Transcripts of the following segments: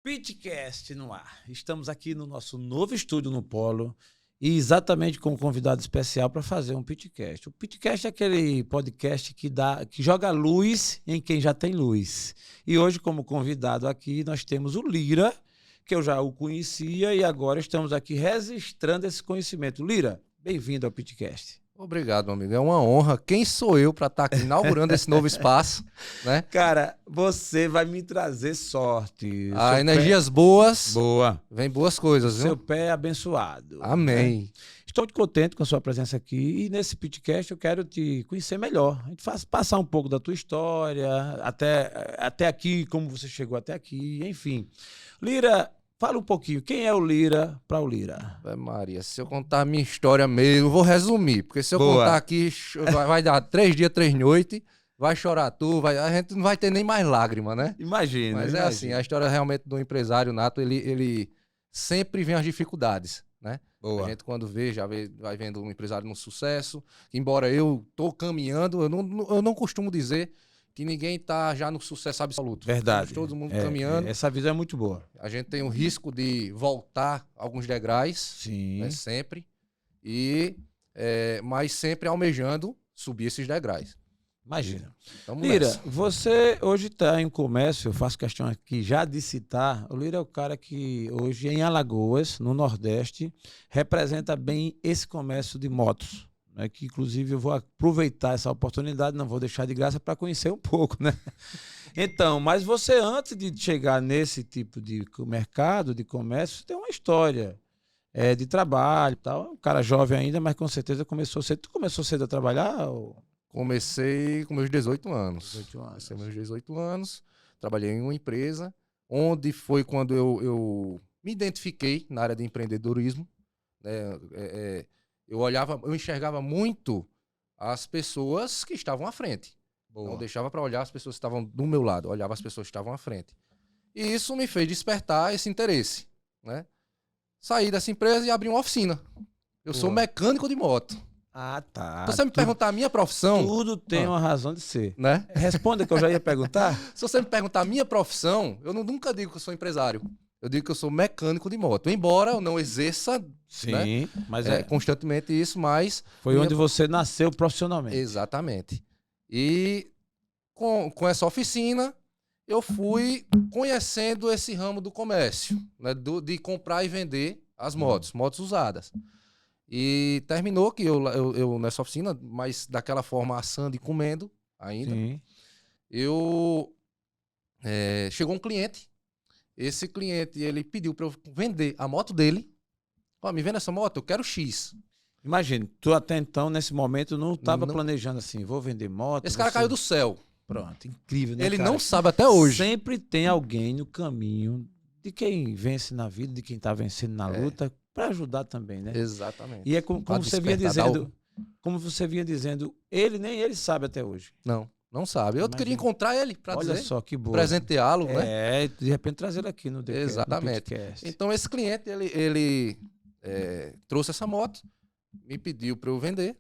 Pitcast no ar. Estamos aqui no nosso novo estúdio no Polo e exatamente com um convidado especial para fazer um Pitcast. O Pitcast é aquele podcast que joga luz em quem já tem luz. E hoje, como convidado aqui, nós temos o Lira, que eu já o conhecia e agora estamos aqui registrando esse conhecimento. Lira, bem-vindo ao Pitcast. Obrigado, meu amigo. É uma honra. Quem sou eu para estar aqui inaugurando esse novo espaço, né? Cara, você vai me trazer sorte. Energias boas. Boa. Vem boas coisas, viu? Seu pé é abençoado. Amém. Né? Estou muito contente com a sua presença aqui e nesse podcast eu quero te conhecer melhor. A gente faz passar um pouco da tua história, até aqui, como você chegou até aqui, enfim. Lira, fala um pouquinho, quem é o Lira para o Lira? Maria, se eu contar a minha história mesmo, eu vou resumir, porque se eu Boa. contar aqui, vai dar 3 dias, 3 noites, vai chorar tu, a gente não vai ter nem mais lágrima, né? Imagina. Mas é assim, a história realmente do empresário nato, ele sempre vem as dificuldades, né? Boa. A gente quando vai vendo um empresário no sucesso, embora eu tô caminhando, eu não costumo dizer que ninguém tá já no sucesso absoluto. Verdade. Estamos todo mundo caminhando. Essa visão é muito boa. A gente tem o risco de voltar alguns degraus, Sim. né, sempre, mas sempre almejando subir esses degraus. Imagina. Vamos Lira, nessa. você hoje está em comércio, eu faço questão aqui já de citar, o Lira é o cara que hoje em Alagoas, no Nordeste, representa bem esse comércio de motos, né, que inclusive eu vou aproveitar essa oportunidade, não vou deixar de graça para conhecer um pouco, né? Então, mas você antes de chegar nesse tipo de mercado, de comércio, tem uma história de trabalho e tal, um cara jovem ainda, mas com certeza começou cedo. Tu começou cedo a trabalhar? Ou... Comecei com meus 18 anos. 18 anos. Comecei meus 18 anos, trabalhei em uma empresa, onde foi quando eu me identifiquei na área de empreendedorismo. Né? Eu enxergava muito as pessoas que estavam à frente. Boa. Não deixava para olhar as pessoas que estavam do meu lado, olhava as pessoas que estavam à frente. E isso me fez despertar esse interesse. Né? Saí dessa empresa e abri uma oficina. Eu sou mecânico de moto. Ah, tá. Se você me perguntar a minha profissão... Tudo tem uma razão de ser. Né? Responda que eu já ia perguntar. Se você me perguntar a minha profissão, eu nunca digo que eu sou empresário. Eu digo que eu sou mecânico de moto. Embora eu não exerça Sim, mas constantemente isso, mas... Foi onde você nasceu profissionalmente. Exatamente. E com essa oficina, eu fui conhecendo esse ramo do comércio, né? De comprar e vender as motos usadas. E terminou que eu nessa oficina, mas daquela forma assando e comendo ainda, Sim. Chegou um cliente. Esse cliente, ele pediu para eu vender a moto dele. Ó, me vende essa moto, eu quero X. Imagina, tu até então, nesse momento, não estava planejando assim, vou vender moto. Esse cara caiu do céu. Pronto, incrível, né, Ele cara? não sabe até hoje. Sempre tem alguém no caminho de quem vence na vida, de quem está vencendo na luta, para ajudar também, né? Exatamente. E é como você vinha dizendo, nem ele sabe até hoje. Não sabe. Eu queria encontrar ele para dizer. Olha só que boa. Presenteá-lo, né? De repente trazer ele aqui no podcast. Exatamente. Então esse cliente, ele trouxe essa moto, me pediu para eu vender,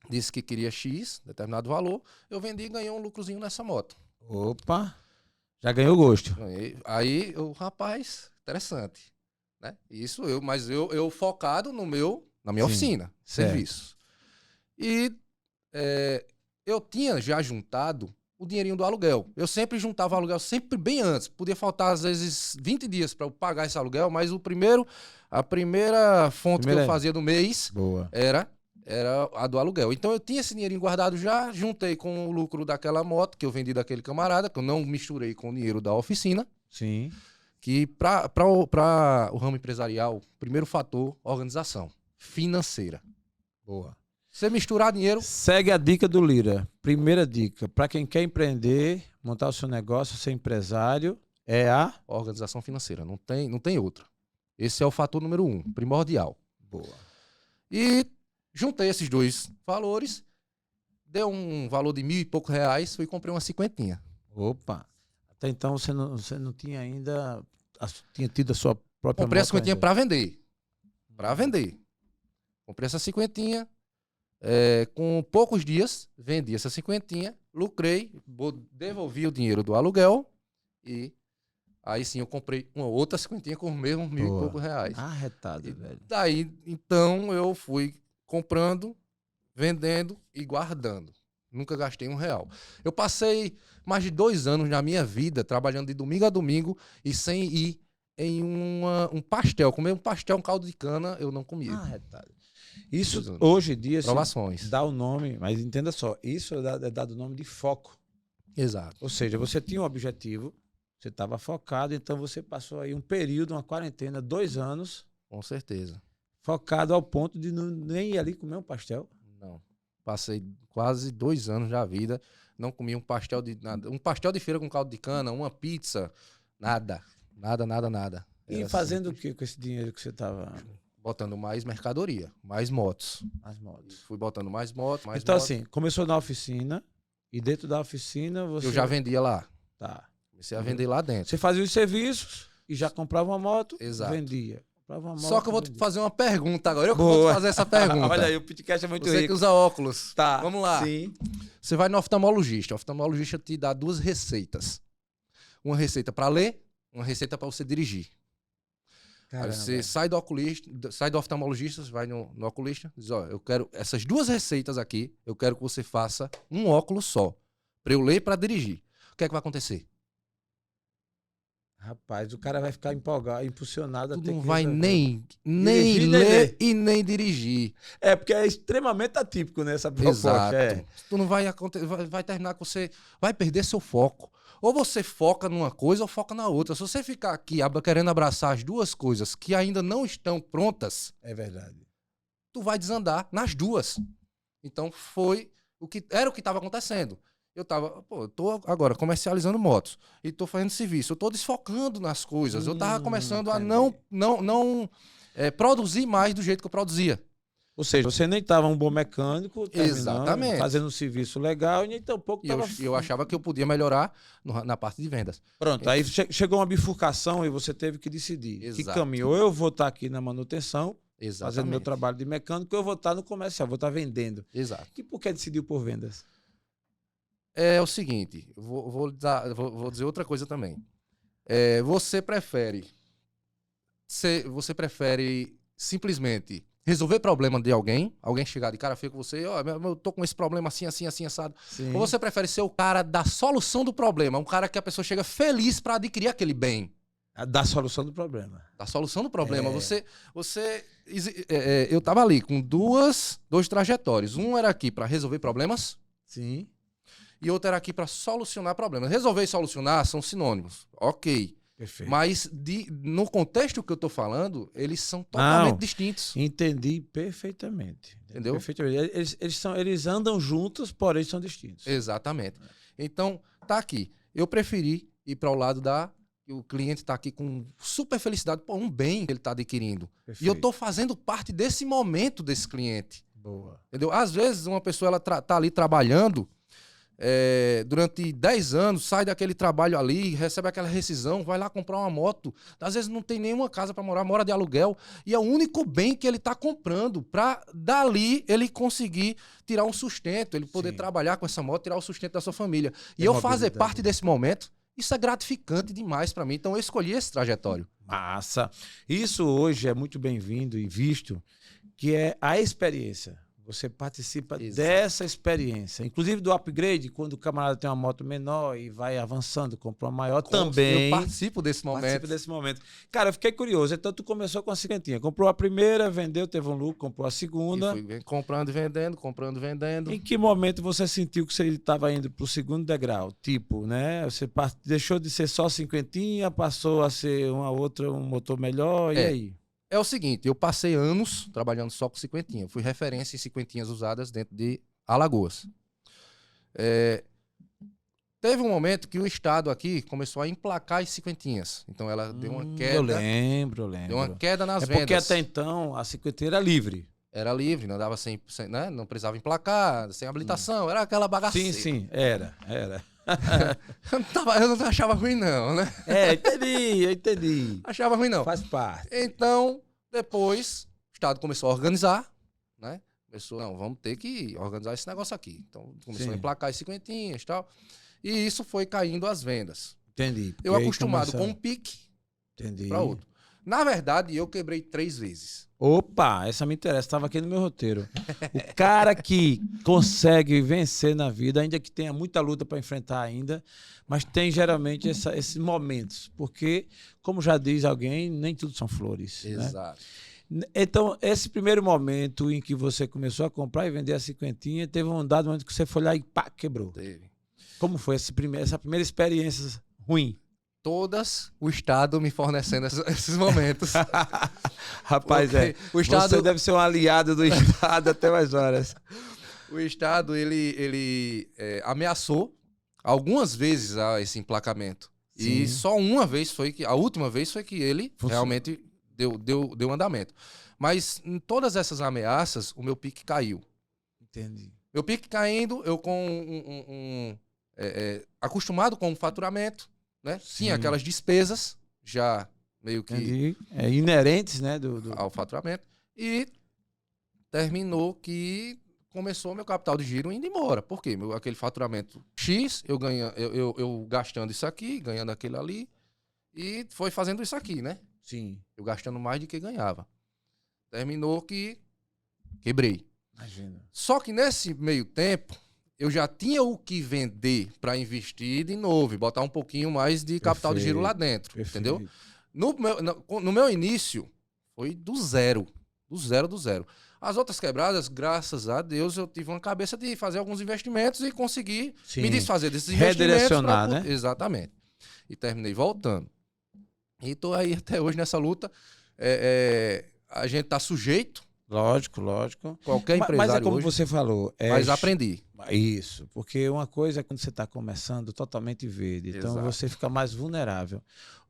disse que queria X, determinado valor, eu vendi e ganhei um lucrozinho nessa moto. Opa, já ganhou gosto. Aí, rapaz, interessante. Né? Mas eu focado na minha oficina, serviço. E eu tinha já juntado o dinheirinho do aluguel. Eu sempre juntava aluguel, sempre bem antes. Podia faltar, às vezes, 20 dias para eu pagar esse aluguel, mas a primeira fonte que eu fazia do mês era a do aluguel. Então eu tinha esse dinheirinho guardado já, juntei com o lucro daquela moto que eu vendi daquele camarada, que eu não misturei com o dinheiro da oficina. Sim. Que para o ramo empresarial, primeiro fator, organização financeira. Boa. Você misturar dinheiro... Segue a dica do Lira. Primeira dica, para quem quer empreender, montar o seu negócio, ser empresário, é a... organização financeira, não tem outra. Esse é o fator número 1, primordial. Boa. E juntei esses dois valores, deu um valor de R$1.000 e poucos, fui e comprei uma cinquentinha. Opa! Até então você não tinha ainda... Tinha tido a sua própria... Comprei a cinquentinha para vender. Para vender. Comprei essa cinquentinha, com poucos dias, vendi essa cinquentinha, lucrei, devolvi o dinheiro do aluguel e Aí sim eu comprei uma outra cinquentinha com os mesmos R$ 1.000 e poucos reais. Arretado, velho. Daí, então, eu fui comprando, vendendo e guardando. Nunca gastei R$ 1. Eu passei mais de 2 anos na minha vida trabalhando de domingo a domingo e sem ir em um pastel. Comer um pastel, um caldo de cana, eu não comia. Arretado. Isso, hoje em dia, provações. Dá o nome, mas entenda só, isso é dado o nome de foco. Exato. Ou seja, você tinha um objetivo, você estava focado, então você passou aí um período, uma quarentena, 2 anos. Com certeza. Focado ao ponto de nem ir ali comer um pastel. Não. Passei quase 2 anos da vida, não comi um pastel de nada. Um pastel de feira com caldo de cana, uma pizza, nada. Nada. E fazendo o que com esse dinheiro que você estava... Botando mais mercadoria, mais motos. Mais motos. Fui botando mais motos, então, motos. assim, começou na oficina e dentro da oficina você... Eu já vendia lá. Tá. Comecei a vender lá dentro. Você fazia os serviços e já comprava uma moto, Exato. Vendia. Comprava uma moto, só que eu vou te fazer uma pergunta agora. Eu que Boa. vou te fazer essa pergunta. Olha aí, o podcast é muito Você rico. que usa óculos. Tá. Vamos lá. Sim. Você vai no oftalmologista. O oftalmologista te dá 2 receitas. Uma receita para ler, uma receita para você dirigir. Aí você sai do oculista, sai do oftalmologista, você vai no oculista, diz, ó, eu quero essas 2 receitas aqui, eu quero que você faça um óculos só, para eu ler e para dirigir. O que é que vai acontecer? Rapaz, o cara vai ficar empolgado, impulsionado. Tu até não que vai resolver. nem ler e nem dirigir. É, porque é extremamente atípico nessa proposta. Exato. É. Tu não vai acontecer, vai terminar que você vai perder seu foco. Ou você foca numa coisa ou foca na outra. Se você ficar aqui querendo abraçar as 2 coisas que ainda não estão prontas, É verdade. tu vai desandar nas 2. Então foi o que estava acontecendo. Eu tô agora comercializando motos e tô fazendo serviço. Eu tô desfocando nas coisas. Eu tava começando a não produzir mais do jeito que eu produzia. Ou seja, você nem estava um bom mecânico, Exatamente, fazendo um serviço legal e nem tampouco estava... eu achava que eu podia melhorar na parte de vendas. Pronto, aí chegou uma bifurcação e você teve que decidir. Exato. Que caminho? Ou eu vou estar aqui na manutenção, Exatamente. fazendo meu trabalho de mecânico, ou eu vou estar no comercial, vou estar vendendo. Exato. E por que decidiu por vendas? É o seguinte, vou dizer outra coisa também. Você prefere simplesmente resolver problema de alguém chegar de cara feia com você, eu tô com esse problema assim, assado. Sim. Ou você prefere ser o cara da solução do problema, um cara que a pessoa chega feliz para adquirir aquele bem? Da solução do problema. Da solução do problema. Eu tava ali com dois trajetórios. Um era aqui para resolver problemas. Sim. E outro era aqui para solucionar problemas. Resolver e solucionar são sinônimos. Ok. Perfeito. Mas no contexto que eu tô falando, eles são totalmente distintos. Entendi perfeitamente. Entendeu? Perfeitamente. Eles andam juntos, porém são distintos. Exatamente. Então, tá aqui. Eu preferi ir para o lado o cliente tá aqui com super felicidade por um bem que ele tá adquirindo. Perfeito. E eu tô fazendo parte desse momento desse cliente. Boa. Entendeu? Às vezes uma pessoa ela tá ali trabalhando durante 10 anos, sai daquele trabalho ali, recebe aquela rescisão, vai lá comprar uma moto. Às vezes não tem nenhuma casa para morar, mora de aluguel. E é o único bem que ele está comprando para dali ele conseguir tirar um sustento, ele poder trabalhar com essa moto, tirar o sustento da sua família. E eu fazer parte desse momento, isso é gratificante demais para mim. Então eu escolhi esse trajetório. Massa. Isso hoje é muito bem-vindo e visto, que é a experiência. Você participa dessa experiência. Inclusive do upgrade, quando o camarada tem uma moto menor e vai avançando, compra uma maior também. Eu participo desse momento. Cara, eu fiquei curioso. Então tu começou com a cinquentinha. Comprou a primeira, vendeu, teve um lucro, comprou a segunda. E fui comprando e vendendo. Em que momento você sentiu que você estava indo para o segundo degrau? Tipo, né? Você deixou de ser só cinquentinha, passou a ser um motor melhor, e aí? É o seguinte, eu passei anos trabalhando só com cinquentinha. Fui referência em cinquentinhas usadas dentro de Alagoas. Teve um momento que o Estado aqui começou a emplacar as cinquentinhas. Então ela deu uma queda. Eu lembro. Deu uma queda nas vendas. Porque até então a cinquentinha era livre. Era livre, não dava sem né? Não precisava emplacar, sem habilitação. Era aquela bagaceira. Sim, era. Eu não achava ruim não, né? Eu entendi. Achava ruim não. Faz parte. Então, depois, o Estado começou a organizar, né? Vamos ter que organizar esse negócio aqui. Então, começou a emplacar as cinquentinhas e tal. E isso foi caindo as vendas. Entendi. Eu acostumado com um pique para outro. Na verdade, eu quebrei 3 vezes. Opa, essa me interessa, estava aqui no meu roteiro. O cara que consegue vencer na vida, ainda que tenha muita luta para enfrentar ainda, mas tem geralmente esses momentos, porque, como já diz alguém, nem tudo são flores. Exato. Né? Então, esse primeiro momento em que você começou a comprar e vender a cinquentinha, teve um dado momento que você foi lá e pá, quebrou. Teve. Como foi essa primeira experiência ruim? Todas o Estado me fornecendo esses momentos. Rapaz, o Estado... você deve ser um aliado do Estado até mais horas. O Estado, ele ameaçou algumas vezes esse emplacamento. Sim. E só uma vez a última vez foi que ele realmente deu andamento. Mas em todas essas ameaças, o meu pique caiu. Entendi. Meu pique caindo, eu acostumado com o faturamento, né? Tinha aquelas despesas já meio que inerentes, né, ao faturamento, e terminou que começou meu capital de giro indo embora. Por quê? Aquele faturamento X, eu gastando isso aqui, ganhando aquele ali, e foi fazendo isso aqui, né? Sim. Eu gastando mais do que ganhava. Terminou que quebrei. Imagina. Só que nesse meio tempo, eu já tinha o que vender para investir de novo e botar um pouquinho mais de capital de giro lá dentro, entendeu? No meu início, foi do zero. Do zero. As outras quebradas, graças a Deus, eu tive uma cabeça de fazer alguns investimentos e conseguir me desfazer desses investimentos. Redirecionar, né? Exatamente. E terminei voltando. E tô aí até hoje nessa luta. A gente tá sujeito. Lógico. Qualquer empresário mas é como hoje, você falou. Mas aprendi. Isso, porque uma coisa é quando você está começando totalmente verde, então Exato. Você fica mais vulnerável.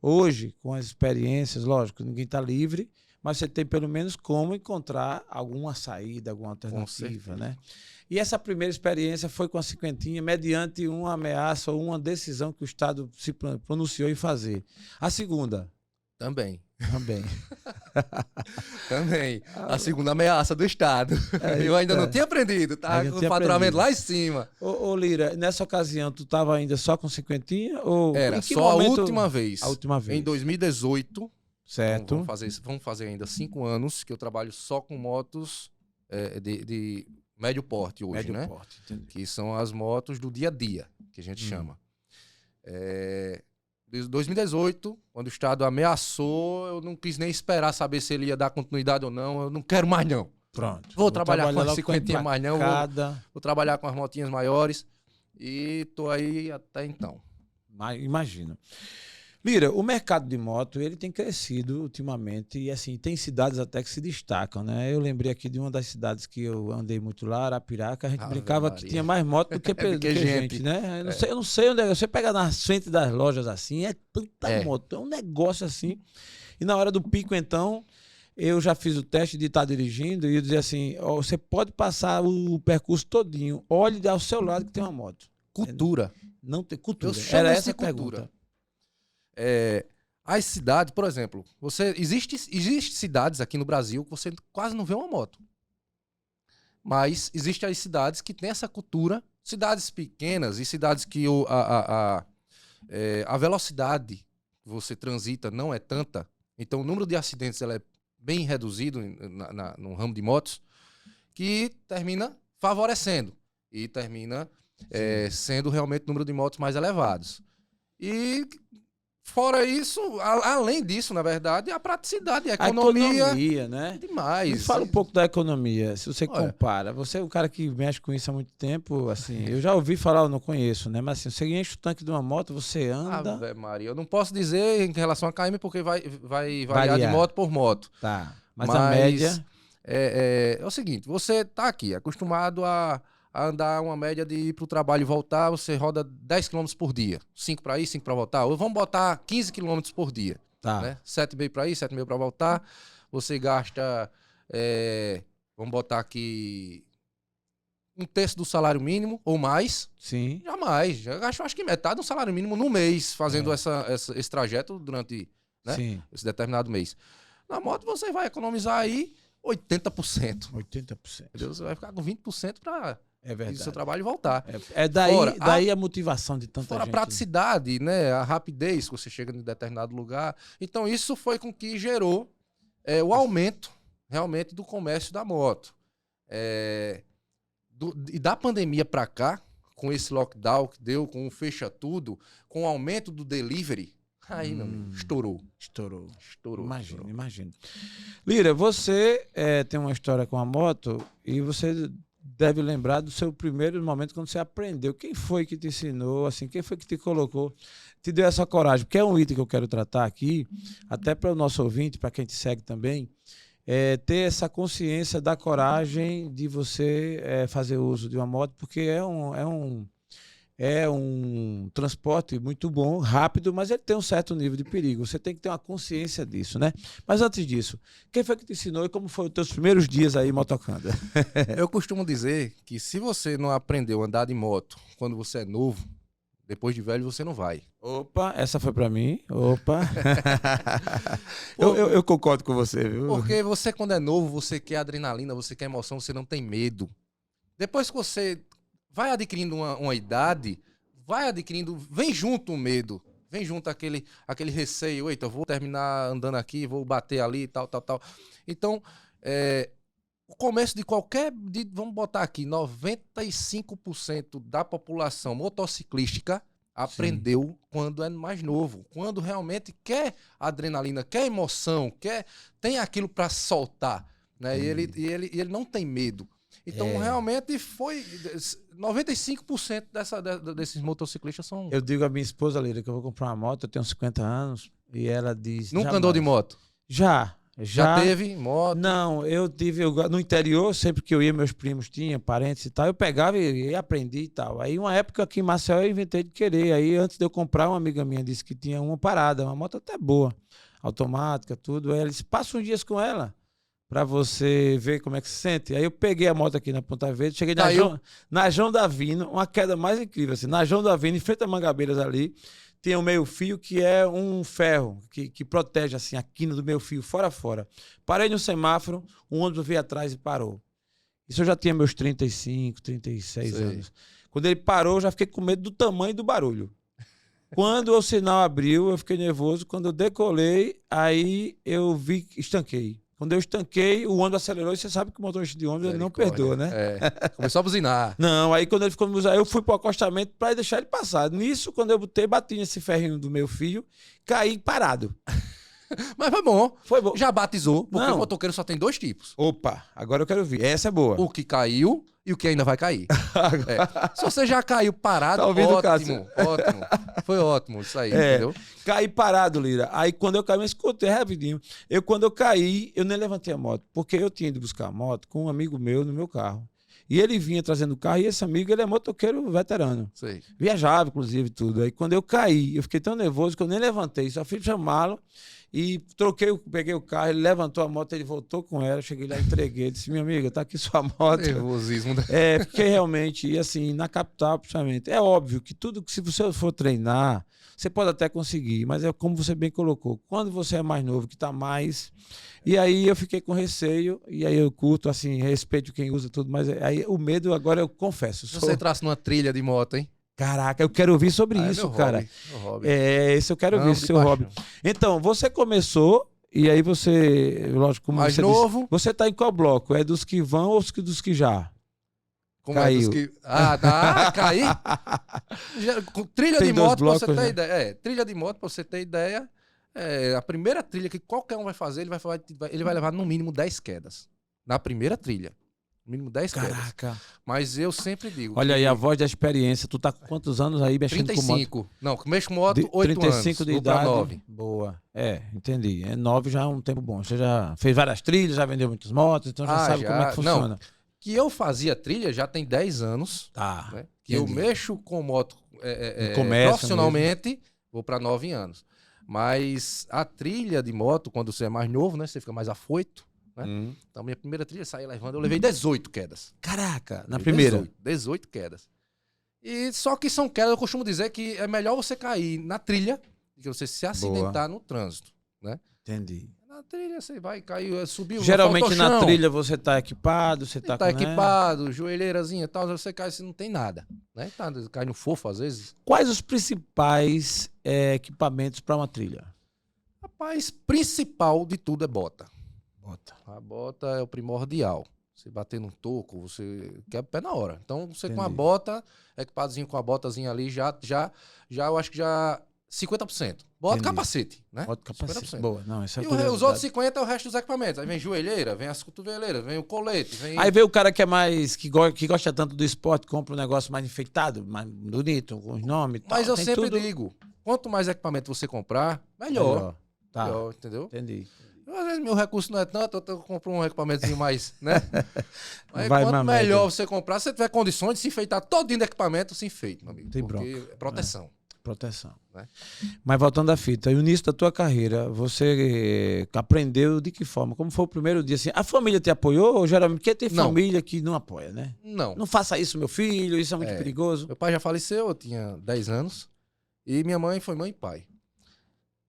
Hoje, com as experiências, lógico, ninguém está livre, mas você tem pelo menos como encontrar alguma saída, alguma alternativa, né? E essa primeira experiência foi com a cinquentinha, mediante uma ameaça ou uma decisão que o Estado se pronunciou em fazer. A segunda? Também. Também. A segunda ameaça do Estado. Eu ainda não tinha aprendido, tá? Com o faturamento lá em cima. Ô Lira, nessa ocasião, tu estava ainda só com cinquentinha? Ou Era só momento... a última vez. A última vez. Em 2018. Certo. Então, vamos fazer ainda 5 anos que eu trabalho só com motos de médio porte hoje, médio né? Porte, entendi. Que são as motos do dia a dia, que a gente chama. Desde 2018, quando o Estado ameaçou, eu não quis nem esperar saber se ele ia dar continuidade ou não. Eu não quero mais, não. Pronto. Vou trabalhar com as cinquentinhas mais, não. Vou trabalhar com as motinhas maiores. E tô aí até então. Imagino. Lira, o mercado de moto, ele tem crescido ultimamente e, assim, tem cidades até que se destacam, né? Eu lembrei aqui de uma das cidades que eu andei muito lá, Arapiraca, a gente brincava Maria. Que tinha mais moto do que, do que gente, né? Eu não sei onde é. Você pega na frente das lojas assim, é tanta moto, é um negócio assim. E na hora do pico, então, eu já fiz o teste de estar dirigindo e eu dizia assim, você pode passar o percurso todinho, olhe ao seu lado que tem uma moto. Cultura. Não tem cultura. Era essa a pergunta. As cidades, por exemplo, existe cidades aqui no Brasil que você quase não vê uma moto. Mas existem as cidades que têm essa cultura, cidades pequenas e cidades que a velocidade que você transita não é tanta, então o número de acidentes ela é bem reduzido no ramo de motos, que termina favorecendo e termina sendo realmente o número de motos mais elevados. E fora isso, além disso, na verdade, a praticidade, a economia, né? Demais. Me fala um pouco da economia, se você compara. Você é um cara que mexe com isso há muito tempo, assim, eu já ouvi falar, eu não conheço, né? Mas assim, você enche o tanque de uma moto, você anda... Ave Maria, eu não posso dizer em relação a KM porque vai variar de moto por moto. Tá, mas a média... É o seguinte, você tá aqui, acostumado a andar uma média de ir pro trabalho e voltar, você roda 10 km por dia. 5 para ir, 5 para voltar. Ou vamos botar 15 km por dia. Tá. Né? 7,5 para ir, 7,5 para voltar. Você gasta, vamos botar aqui, 1/3 do salário mínimo ou mais. Sim. Jamais. Eu acho que metade do salário mínimo no mês, fazendo esse trajeto durante esse determinado mês. Na moto você vai economizar aí 80%. 80%. Entendeu? Você vai ficar com 20% para É verdade. do seu trabalho e voltar. Daí a motivação de tanta fora gente. A praticidade, né? A rapidez que você chega em determinado lugar. Então, isso foi com que gerou o aumento, realmente, do comércio da moto. E da pandemia para cá, com esse lockdown que deu, com o fecha tudo, com o aumento do delivery, aí, meu amigo, estourou. Imagina. Lira, você tem uma história com a moto e você deve lembrar do seu primeiro momento quando você aprendeu. Quem foi que te ensinou, assim, quem foi que te colocou, te deu essa coragem? Porque é um item que eu quero tratar aqui, até para o nosso ouvinte, para quem te segue também, ter essa consciência da coragem de você fazer uso de uma moto, porque é um transporte muito bom, rápido, mas ele tem um certo nível de perigo. Você tem que ter uma consciência disso, né? Mas antes disso, quem foi que te ensinou e como foram os teus primeiros dias aí motocando? Eu costumo dizer que se você não aprendeu a andar de moto quando você é novo, depois de velho você não vai. Opa, essa foi pra mim. Opa. eu concordo com você, viu? Porque você, quando é novo, você quer adrenalina, você quer emoção, você não tem medo. Depois que você vai adquirindo uma idade, vem junto o medo, vem junto aquele receio, eita, eu vou terminar andando aqui, vou bater ali, tal. Então, o comércio vamos botar aqui, 95% da população motociclística aprendeu quando é mais novo, quando realmente quer adrenalina, quer emoção, tem aquilo para soltar, né? E ele não tem medo. Então, realmente, foi 95% desses motociclistas são... Eu digo à minha esposa, Lira, que eu vou comprar uma moto, eu tenho 50 anos, e ela diz... Nunca andou de moto? Já teve moto? Não, eu tive... no interior, sempre que eu ia, meus primos tinham, parentes e tal, eu pegava e aprendi e tal. Aí, uma época aqui em Maceió, eu inventei de querer. Aí, antes de eu comprar, uma amiga minha disse que tinha uma parada, uma moto até boa, automática, tudo. Aí ela disse, passa uns dias com ela, pra você ver como é que se sente. Aí eu peguei a moto aqui na Ponta Verde, cheguei na João Davino, uma queda mais incrível, assim, na João Davino, em frente a Mangabeiras ali, tem um meio-fio que é um ferro, que protege, assim, a quina do meio-fio, fora. Parei no semáforo, um ônibus veio atrás e parou. Isso eu já tinha meus 35, 36 anos. Quando ele parou, eu já fiquei com medo do tamanho do barulho. Quando o sinal abriu, eu fiquei nervoso. Quando eu decolei, aí eu estanquei. Quando eu estanquei, o ônibus acelerou e você sabe que o motorista de ônibus ele não perdoa, né? Começou a buzinar. Não, aí quando ele ficou no buzinar, eu fui pro acostamento para deixar ele passar. Nisso, quando eu bati nesse ferrinho do meu fio, caí parado. Mas foi bom. Foi bom. Já batizou, porque o motoqueiro só tem 2 tipos. Opa, agora eu quero ver. Essa é boa. O que caiu e o que ainda vai cair. Se você já caiu parado, tá ouvindo, ótimo. Foi ótimo isso aí, entendeu? Caí parado, Lira. Aí quando eu caí, mas escutei rapidinho. Quando eu caí, eu nem levantei a moto, porque eu tinha ido buscar a moto com um amigo meu no meu carro. E ele vinha trazendo o carro, e esse amigo, ele é motoqueiro veterano. Sei. Viajava, inclusive, tudo. Aí quando eu caí, eu fiquei tão nervoso que eu nem levantei, só fui chamá-lo. E peguei o carro, ele levantou a moto, ele voltou com ela, eu cheguei lá, entreguei, ele disse, minha amiga, tá aqui sua moto. Nervosismo. Fiquei realmente, e assim, na capital, principalmente. É óbvio que tudo que se você for treinar, você pode até conseguir, mas é como você bem colocou, quando você é mais novo, que tá mais... E aí eu fiquei com receio, e aí eu curto, assim, respeito quem usa tudo, mas aí o medo, agora eu confesso. Se você entrasse numa trilha de moto, hein? Caraca, eu quero ouvir sobre isso, cara. Meu hobby. Esse eu quero ouvir, seu hobby. Então, você começou, e aí você, lógico, como mais você novo. disse, você tá em qual bloco? É dos que vão ou dos que já? Como caiu. É dos que... Caí? Trilha Tem de moto, blocos, pra você ter né? ideia. Trilha de moto, pra você ter ideia, a primeira trilha que qualquer um vai fazer, ele vai levar no mínimo 10 quedas. Na primeira trilha. No mínimo 10 quedas. Caraca. Mas eu sempre digo... Olha aí, a voz da experiência. Tu tá com quantos anos aí mexendo 35. com moto? Não, mexo com moto 8 35 anos. de Vou pra idade. 9. Boa. Entendi. 9 já é um tempo bom. Você já fez várias trilhas, já vendeu muitas motos, então já sabe como é que funciona. Não, que eu fazia trilha já tem 10 anos. Tá. Né? Que eu mexo com moto profissionalmente, vou para 9 anos. Mas a trilha de moto, quando você é mais novo, né? Você fica mais afoito. Né? Então, minha primeira trilha, saí levando, eu levei 18 quedas. Caraca, na primeira? 18 quedas. E só que são quedas, eu costumo dizer que é melhor você cair na trilha do que você se acidentar no trânsito. Né? Entendi. Na trilha você vai, caiu, subiu. Geralmente na trilha você tá equipado, você tá tá com, equipado, joelheirazinha e tal, você cai, você não tem nada. Né? Cai no fofo às vezes. Quais os principais equipamentos para uma trilha? Rapaz, principal de tudo é bota. Bota. A bota é o primordial. Você bater no toco, você quebra o pé na hora. Então, você com a Entendi. bota, equipadozinho com a botazinha ali, já eu acho que já 50%. Bota Entendi. capacete, né? Bota capacete. 50%. Boa. Não, essa é E os curiosidade. outros 50% é o resto dos equipamentos. Aí vem joelheira, vem as cotoveleiras, vem o colete, vem... Aí vem o cara que é mais, que gosta tanto do esporte, compra um negócio mais enfeitado, mais bonito, com os nomes e tal. Mas eu Tem sempre tudo... digo, quanto mais equipamento você comprar, melhor. Tá, Melhor, entendeu? entendi. Às vezes meu recurso não é tanto, eu compro um equipamentozinho mais, né? Mas Vai quanto na melhor média. você comprar, se você tiver condições de se enfeitar todinho de equipamento, se enfeite, meu amigo. Tem Porque bronca. é proteção. Proteção. Né? Mas voltando à fita, no início da tua carreira, você aprendeu de que forma? Como foi o primeiro dia? Assim, a família te apoiou? Ou geralmente, porque tem Não. família que não apoia, né? Não. Não faça isso, meu filho, isso é muito perigoso. Meu pai já faleceu, eu tinha 10 anos. E minha mãe foi mãe e pai.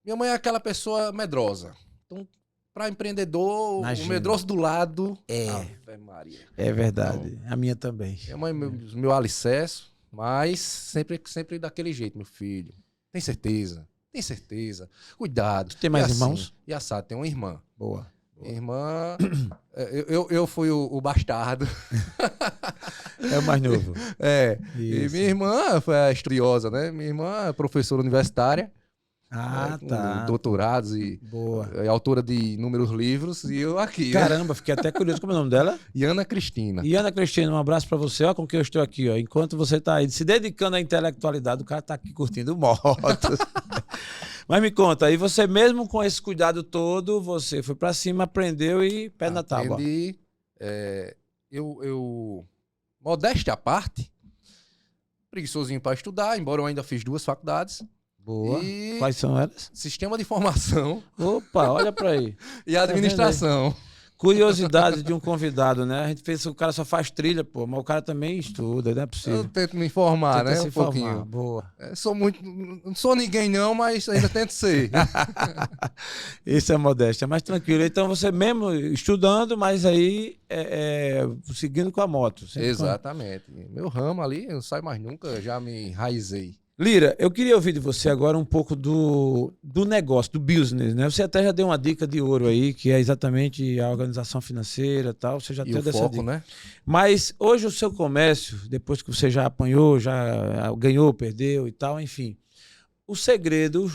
Minha mãe é aquela pessoa medrosa. Então, para empreendedor, Imagino. o medroso do lado... É. Ave Maria. É verdade. A minha também. Minha mãe, meu alicerce, mas sempre daquele jeito, meu filho. Tem certeza? Tem certeza. Cuidado. Tu tem mais E assim, irmãos? E assado, tem uma irmã. Boa. Minha irmã... eu fui o bastardo. É o mais novo. É. E Isso. minha irmã foi a estudiosa, né? Minha irmã é professora universitária. Ah, com tá. doutorados e Boa. autora de inúmeros livros. E eu aqui. Né? Caramba, fiquei até curioso. Como é o nome dela? E Ana Cristina. E Ana Cristina, um abraço pra você, ó, com quem eu estou aqui, ó. Enquanto você tá aí se dedicando à intelectualidade, o cara tá aqui curtindo motos. Mas me conta, aí você mesmo com esse cuidado todo, você foi pra cima, aprendeu e pé na tábua. Aprendi. Modéstia à parte, preguiçosinho para estudar, embora eu ainda fiz 2 faculdades. Boa. E Quais são elas? Sistema de Informação Opa, olha pra aí. e Administração. Curiosidade de um convidado, né? A gente pensa que o cara só faz trilha, pô, mas o cara também estuda, não é possível. Eu tento me informar, Tenta né? se Um informar. pouquinho. Boa. Não sou ninguém não, mas ainda tento ser. Isso é modéstia, mas tranquilo. Então você mesmo estudando, mas aí seguindo com a moto. Exatamente. Meu ramo ali, eu não saio mais nunca, já me enraizei. Lira, eu queria ouvir de você agora um pouco do negócio, do business, né? Você até já deu uma dica de ouro aí, que é exatamente a organização financeira e tal. Você já E deu o dessa foco, dica. né? Mas hoje o seu comércio, depois que você já apanhou, já ganhou, perdeu e tal, enfim. O segredo,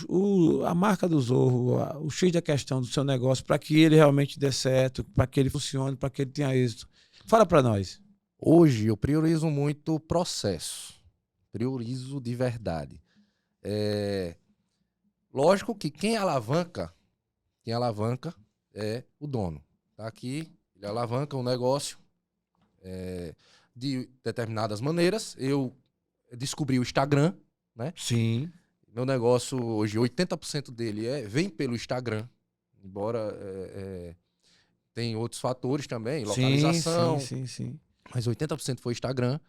a marca do Zorro, o X da questão do seu negócio, para que ele realmente dê certo, para que ele funcione, para que ele tenha êxito. Fala para nós. Hoje eu priorizo muito o processo. Priorizo de verdade. Lógico que quem alavanca é o dono. Tá aqui, ele alavanca o negócio de determinadas maneiras. Eu descobri o Instagram, né? Sim. Meu negócio hoje, 80% dele vem pelo Instagram, embora tem outros fatores também, localização. Sim. Mas 80% foi Instagram.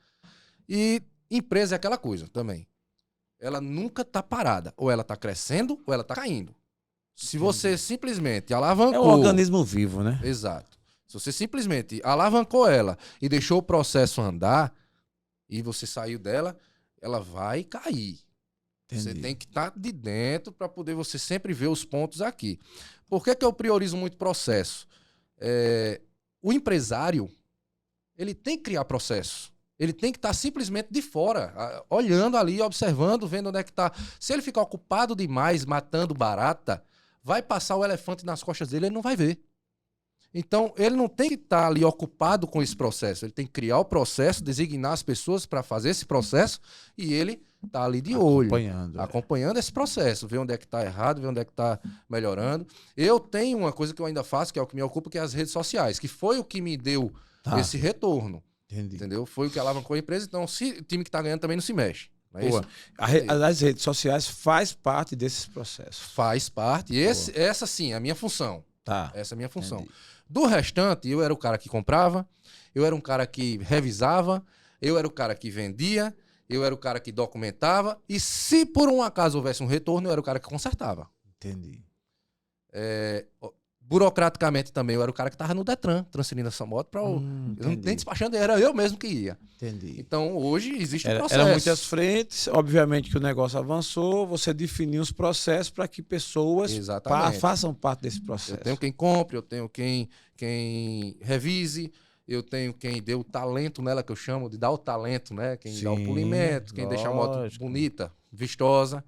E empresa é aquela coisa também. Ela nunca tá parada. Ou ela tá crescendo, ou ela tá caindo. Se você simplesmente alavancou... É um organismo vivo, né? Exato. Se você simplesmente alavancou ela e deixou o processo andar, e você saiu dela, ela vai cair. Entendi. Você tem que estar de dentro para poder você sempre ver os pontos aqui. Por que eu priorizo muito processo? O empresário, ele tem que criar processo. Ele tem que estar simplesmente de fora, olhando ali, observando, vendo onde é que está. Se ele ficar ocupado demais, matando barata, vai passar o elefante nas costas dele, ele não vai ver. Então, ele não tem que estar ali ocupado com esse processo. Ele tem que criar o processo, designar as pessoas para fazer esse processo e ele tá ali de olho, acompanhando esse processo, ver onde é que está errado, ver onde é que está melhorando. Eu tenho uma coisa que eu ainda faço, que é o que me ocupa, que é as redes sociais, que foi o que me deu esse retorno. Entendi. Entendeu? Foi o que alavancou a empresa. Então, se o time que está ganhando também não se mexe. Não é Boa. isso? As redes sociais faz parte desses processos. Faz parte. Essa sim é a minha função. Tá. Essa é a minha função. Entendi. Do restante, eu era o cara que comprava, eu era um cara que revisava, eu era o cara que vendia, eu era o cara que documentava, e se por um acaso houvesse um retorno, eu era o cara que consertava. Entendi. Burocraticamente também, eu era o cara que estava no Detran, transferindo essa moto para o... Eu nem despachando, era eu mesmo que ia. Entendi. Então, hoje existe um processo. Eram muitas frentes, obviamente que o negócio avançou, você definiu os processos para que pessoas façam parte desse processo. Eu tenho quem compre, eu tenho quem revise, eu tenho quem dê o talento nela, que eu chamo de dar o talento, né? Quem dá o polimento, quem deixa a moto bonita, vistosa.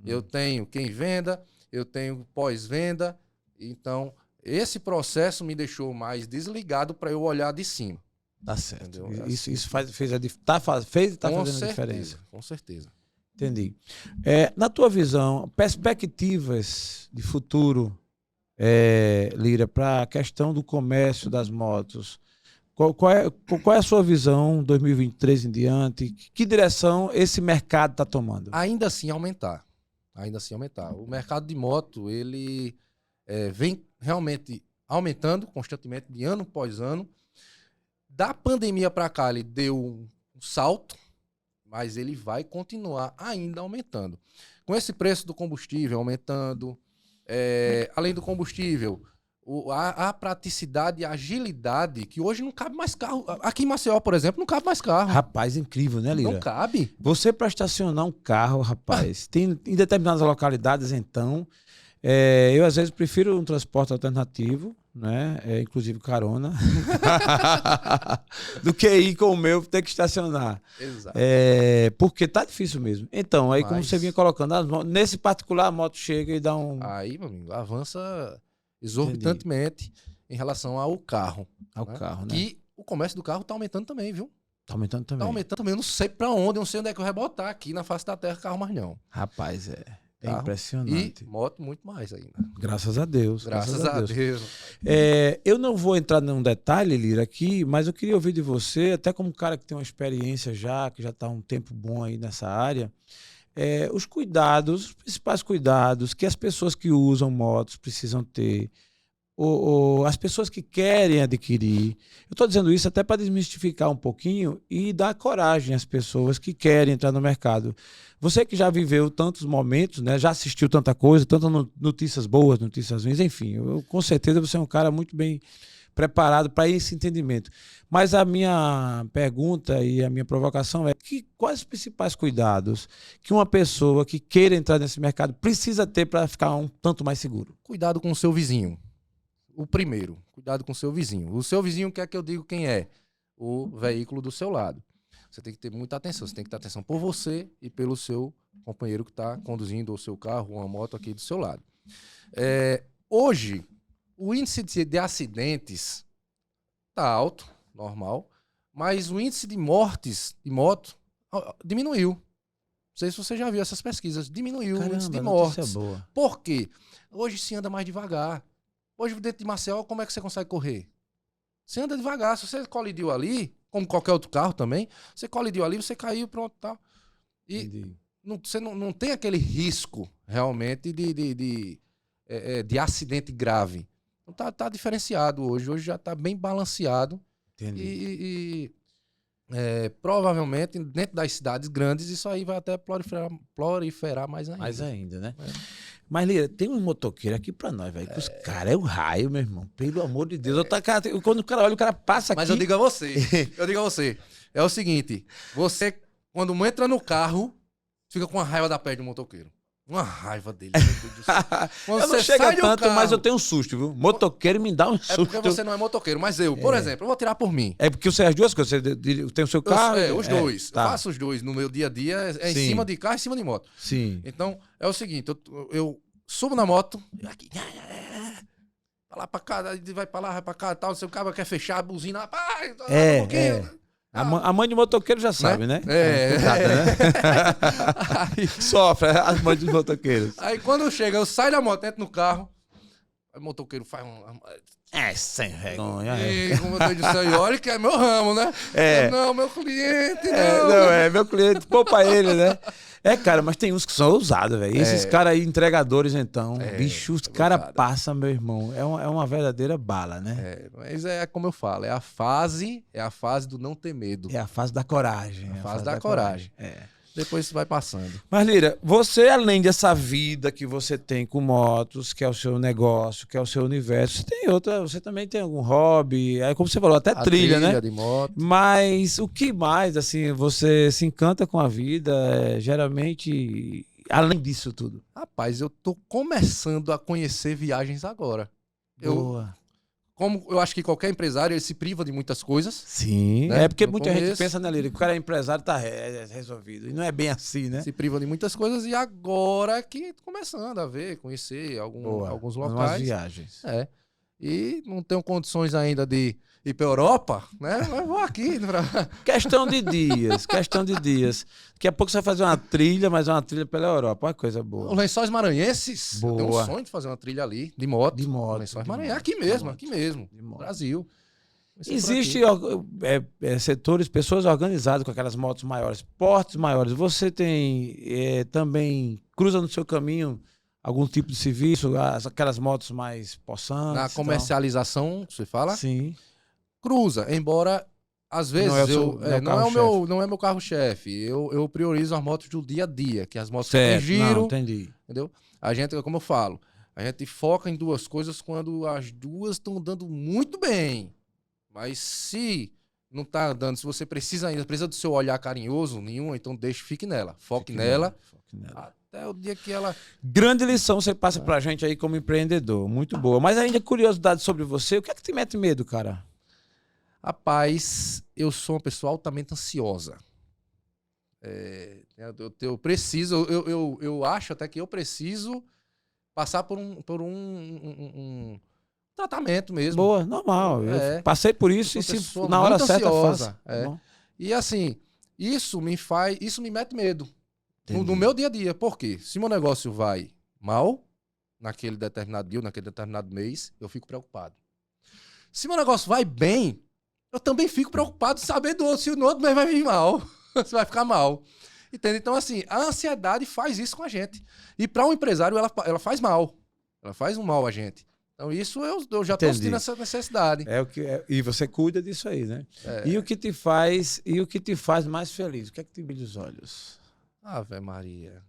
Eu tenho quem venda, eu tenho pós-venda. Então, esse processo me deixou mais desligado para eu olhar de cima. Tá certo. Entendeu? Isso tá fazendo a diferença. Com certeza. Entendi. Na tua visão, perspectivas de futuro, Lira, para a questão do comércio das motos, qual é a sua visão 2023 em diante? Que direção esse mercado está tomando? Ainda assim aumentar. O mercado de moto, ele vem realmente aumentando constantemente, de ano após ano. Da pandemia para cá, ele deu um salto, mas ele vai continuar ainda aumentando. Com esse preço do combustível aumentando, além do combustível, a praticidade e a agilidade, que hoje não cabe mais carro. Aqui em Maceió, por exemplo, não cabe mais carro. Rapaz, incrível, né, Lira? Não cabe. Você, para estacionar um carro, rapaz, tem em determinadas localidades, então, eu às vezes prefiro um transporte alternativo, né? Inclusive carona, do que ir com o meu ter que estacionar. Exato. Porque tá difícil mesmo. Então, aí como você vinha colocando, nesse particular a moto chega e dá um... Aí, meu amigo, avança exorbitantemente em relação ao carro. Ao carro, né? Que o comércio do carro tá aumentando também, viu? Tá aumentando também. Tá aumentando também. Eu não sei pra onde, eu não sei onde é que eu vou botar aqui na face da terra carro mais não. Rapaz, é Carro impressionante. E moto muito mais ainda. Graças a Deus. Graças a Deus. Eu não vou entrar num detalhe, Lira, aqui, mas eu queria ouvir de você, até como cara que tem uma experiência já, que já está um tempo bom aí nessa área, os principais cuidados que as pessoas que usam motos precisam ter, as pessoas que querem adquirir. Eu estou dizendo isso até para desmistificar um pouquinho e dar coragem às pessoas que querem entrar no mercado. Você que já viveu tantos momentos, né, já assistiu tanta coisa, tantas notícias boas, notícias ruins, enfim, com certeza você é um cara muito bem preparado para esse entendimento. Mas a minha pergunta e a minha provocação é quais os principais cuidados que uma pessoa que queira entrar nesse mercado precisa ter para ficar um tanto mais seguro? Cuidado com o seu vizinho. O primeiro, cuidado com o seu vizinho. O seu vizinho quer que eu diga quem é? O veículo do seu lado. Você tem que ter muita atenção. Você tem que ter atenção por você e pelo seu companheiro que está conduzindo o seu carro ou uma moto aqui do seu lado. Hoje, o índice de acidentes está alto, normal, mas o índice de mortes de moto diminuiu. Não sei se você já viu essas pesquisas. Diminuiu o índice de mortes. Boa. Por quê? Hoje se anda mais devagar. Hoje, dentro de Maceió, como é que você consegue correr? Você anda devagar. Se você colidiu ali, como qualquer outro carro também, você colidiu ali, você caiu, pronto, tal. E você não tem aquele risco, realmente, de acidente grave. Então, tá diferenciado hoje. Hoje já tá bem balanceado. Entendi. Provavelmente, dentro das cidades grandes, isso aí vai até proliferar mais ainda. Mais ainda, né? Mas, Lira, tem um motoqueiro aqui pra nós, velho. Os caras é o raio, meu irmão. Pelo amor de Deus. Quando o cara olha, o cara passa aqui. Mas eu digo a você. É o seguinte. Você, quando entra no carro, fica com uma raiva da perna do motoqueiro. Uma raiva dele. Meu Deus do céu. Eu não chego tanto, carro, mas eu tenho um susto, viu? Motoqueiro me dá um susto. É porque você não é motoqueiro. Mas eu, por exemplo, eu vou tirar por mim. É porque você é as duas coisas. Você tem o seu carro. Os dois. Tá. Eu faço os dois no meu dia a dia. Em cima de carro e em cima de moto. Sim. Então, é o seguinte. Eu subo na moto. Aqui. Vai lá pra cá. Vai pra lá, vai pra cá. Tal. Seu carro quer fechar a buzina. A mãe de motoqueiro já sabe, né? Aí, sofre as mães dos motoqueiros. Aí quando chega, eu saio da moto, entro no carro, aí o motoqueiro faz sem vergonha. Como eu disse aí, olha que é meu ramo, né? Não, meu cliente, meu cliente, poupa ele, né? Cara, mas tem uns que são ousados, velho. Esses caras aí, entregadores, então, bicho, os caras passam, meu irmão. É uma verdadeira bala, né? Mas é como eu falo, é a fase do não ter medo. É a fase da coragem. A fase da coragem. depois vai passando. Mas, Lira, você, além dessa vida que você tem com motos, que é o seu negócio, que é o seu universo, você também tem algum hobby, aí como você falou, até trilha, né? De moto. Mas o que mais, assim, você se encanta com a vida, geralmente, além disso tudo? Rapaz, eu tô começando a conhecer viagens agora. Boa. Como eu acho que qualquer empresário, ele se priva de muitas coisas. Sim, né? é porque No muita gente começo, pensa, né, Lira, que o cara é empresário, tá resolvido. E não é bem assim, né? se priva de muitas coisas e agora que tô começando a ver, conhecer alguns Umas locais. viagens. É. E não tenho condições ainda de ir pra Europa, né? Mas vou aqui. Questão de dias, questão de dias. Daqui a pouco você vai fazer uma trilha, mas uma trilha pela Europa. Olha que coisa boa. Os Lençóis Maranhenses, Boa. eu tenho um sonho de fazer uma trilha ali, de moto. De moto. Lençóis de Maranhenses, moto, aqui mesmo, de moto. Brasil. Existem setores, pessoas organizadas com aquelas motos maiores, portes maiores. Você tem também, cruza no seu caminho algum tipo de serviço, aquelas motos mais possantes? Na comercialização, você fala? Sim. Cruza, embora às vezes não é meu carro-chefe. Eu priorizo as motos do dia a dia, que as motos que têm giro. Não, entendi. Entendeu? A gente, como eu falo, a gente foca em duas coisas quando as duas estão dando muito bem. Mas se não tá andando, se você precisa do seu olhar carinhoso, nenhum, então fique nela. Foque nela. Até o dia que ela... Grande lição você passa pra gente aí como empreendedor. Muito boa. Mas ainda curiosidade sobre você, o que é que te mete medo, cara? Rapaz, eu sou uma pessoa altamente ansiosa. Eu preciso, eu acho até que eu preciso passar por um tratamento mesmo. Boa, normal. Eu passei por isso e se na hora certa faço. E assim, isso me mete medo no meu dia a dia. Por quê? Se meu negócio vai mal naquele determinado dia, naquele determinado mês, eu fico preocupado. Se meu negócio vai bem, eu também fico preocupado de saber se no outro mês vai vir mal, se vai ficar mal. Entende? Então, assim, a ansiedade faz isso com a gente. E para um empresário, ela faz mal. Ela faz um mal a gente. Então, isso eu já estou sentindo essa necessidade. E você cuida disso aí, né? E o que te faz mais feliz? O que é que te brilha os olhos? Ave Maria.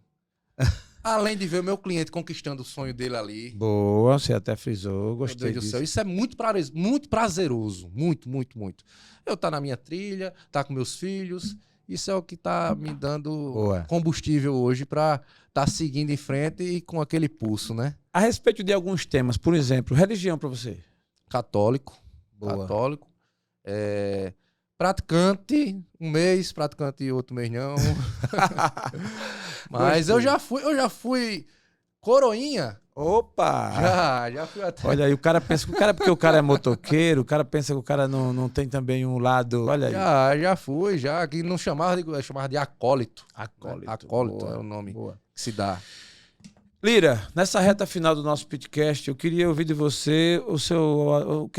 Além de ver o meu cliente conquistando o sonho dele ali. Boa, você até frisou, gostei disso. Céu, isso é muito prazeroso. Muito, muito, muito. Eu tá na minha trilha, tá com meus filhos. Isso é o que tá me dando combustível hoje para tá seguindo em frente e com aquele pulso, né? A respeito de alguns temas, por exemplo, religião para você? Católico. Boa. Católico. Praticante, um mês, praticante outro mês não. Mas eu já fui coroinha. Opa! Já fui até. Olha aí, o cara pensa que porque o cara é motoqueiro, o cara pensa que o cara não tem também um lado. Olha aí. Já fui, que não chamava de acólito. Acólito. Acólito é o nome que se dá. Lira, nessa reta final do nosso podcast, eu queria ouvir de você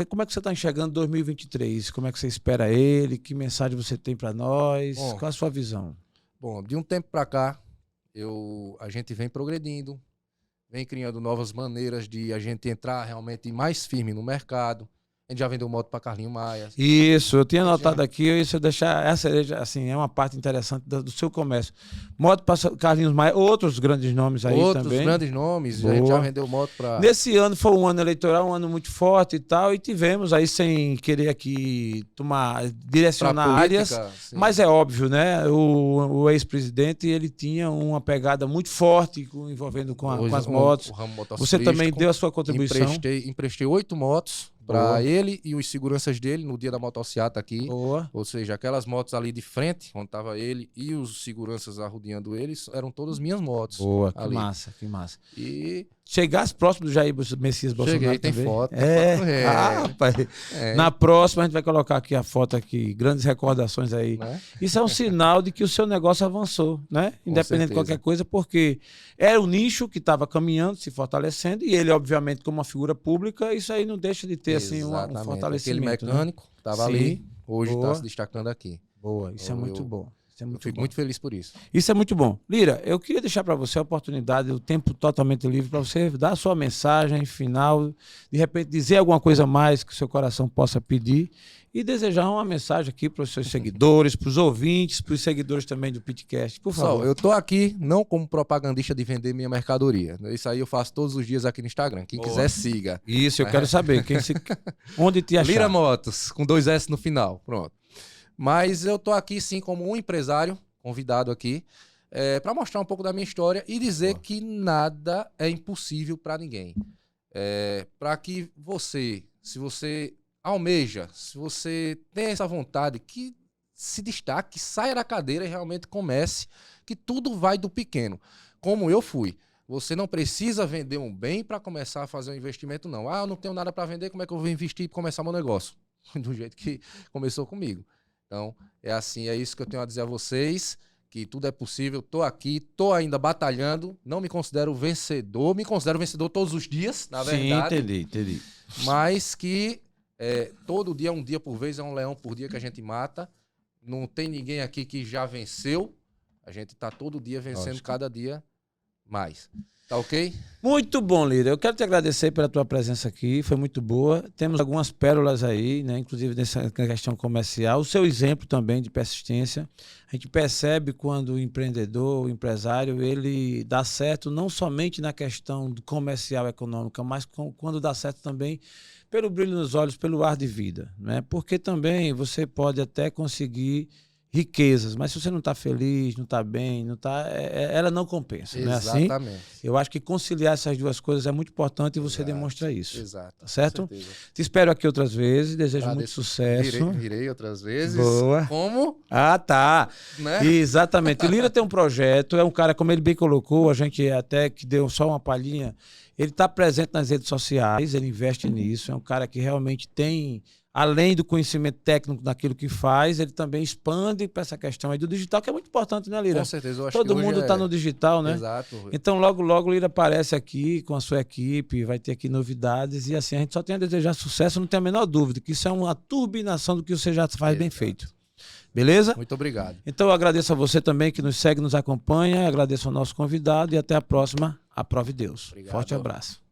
como é que você está enxergando 2023? Como é que você espera ele? Que mensagem você tem para nós? Qual a sua visão? Bom, de um tempo para cá, a gente vem progredindo, vem criando novas maneiras de a gente entrar realmente mais firme no mercado. A gente já vendeu moto para Carlinho Maia. Isso, eu tinha anotado aqui, isso eu deixar essa assim, é uma parte interessante do seu comércio. Moto para Carlinhos Maia, outros grandes nomes aí também. Outros grandes nomes, a gente já vendeu moto para... Nesse ano foi um ano eleitoral, um ano muito forte e tal, e tivemos aí, sem querer aqui direcionar áreas, sim. Mas é óbvio, né? O ex-presidente, ele tinha uma pegada muito forte envolvendo com as motos. Você também deu a sua contribuição. Emprestei 8 motos para ele e os seguranças dele no dia da motociata aqui. Boa. Ou seja, aquelas motos ali de frente, onde tava ele e os seguranças arrodeando eles, eram todas minhas motos. Boa, ali. Que massa. E... Chegasse próximo do Jair Messias Bolsonaro. Cheguei, tem foto. Rapaz. Na próxima a gente vai colocar aqui a foto aqui, grandes recordações aí. Isso é um sinal de que o seu negócio avançou, né? Independente de qualquer coisa, porque era o nicho que estava caminhando, se fortalecendo, e ele, obviamente, como uma figura pública, isso aí não deixa de ter assim, um fortalecimento. Aquele mecânico estava ali, hoje está se destacando aqui. Boa, isso é muito bom. Eu fico muito feliz por isso. Isso é muito bom. Lira, eu queria deixar para você a oportunidade, o tempo totalmente livre, para você dar a sua mensagem final, de repente dizer alguma coisa a mais que o seu coração possa pedir e desejar uma mensagem aqui para os seus seguidores, para os ouvintes, para os seguidores também do Pitcast, por favor. Pessoal, eu tô aqui não como propagandista de vender minha mercadoria. Isso aí eu faço todos os dias aqui no Instagram. Quem quiser, siga. Isso, eu quero saber. Onde te achar? Lira Motos, com 2 S no final. Pronto. Mas eu tô aqui sim como um empresário, convidado aqui, para mostrar um pouco da minha história e dizer que nada é impossível para ninguém. Para que você, se você almeja, se você tem essa vontade, que se destaque, saia da cadeira e realmente comece, que tudo vai do pequeno. Como eu fui. Você não precisa vender um bem para começar a fazer um investimento, não. Ah, eu não tenho nada para vender, como é que eu vou investir e começar meu negócio? Do jeito que começou comigo. Então, é assim, é isso que eu tenho a dizer a vocês, que tudo é possível, tô aqui, tô ainda batalhando, não me considero vencedor, me considero vencedor todos os dias, na verdade. Sim, entendi. Mas que todo dia é um dia por vez, é um leão por dia que a gente mata, não tem ninguém aqui que já venceu, a gente tá todo dia vencendo, cada dia mais. Tá ok? Muito bom, Lira. Eu quero te agradecer pela tua presença aqui, foi muito boa. Temos algumas pérolas aí, né? Inclusive nessa questão comercial. O seu exemplo também de persistência. A gente percebe quando o empreendedor, o empresário, ele dá certo não somente na questão do comercial econômica, mas quando dá certo também pelo brilho nos olhos, pelo ar de vida, né? Porque também você pode até conseguir riquezas, mas se você não está feliz, não está bem, não tá, ela não compensa. Exatamente. Não é assim? Eu acho que conciliar essas duas coisas é muito importante e você demonstra isso. Exato. Tá certo? Te espero aqui outras vezes, desejo muito sucesso. Virei outras vezes. Boa. Como? Ah, tá. Né? Exatamente. O Lira tem um projeto, é um cara, como ele bem colocou, a gente até que deu só uma palhinha, ele está presente nas redes sociais, ele investe nisso, é um cara que realmente tem, além do conhecimento técnico daquilo que faz, ele também expande para essa questão aí do digital, que é muito importante, né, Lira? Com certeza. Eu acho Todo que mundo está no digital, né? Exato. Então, logo, logo, o Lira aparece aqui com a sua equipe, vai ter aqui novidades, e assim, a gente só tem a desejar sucesso, não tem a menor dúvida, que isso é uma turbinação do que você já faz bem feito. Beleza? Muito obrigado. Então, eu agradeço a você também que nos segue, nos acompanha, agradeço ao nosso convidado e até a próxima. Aprove Deus. Obrigado. Forte abraço.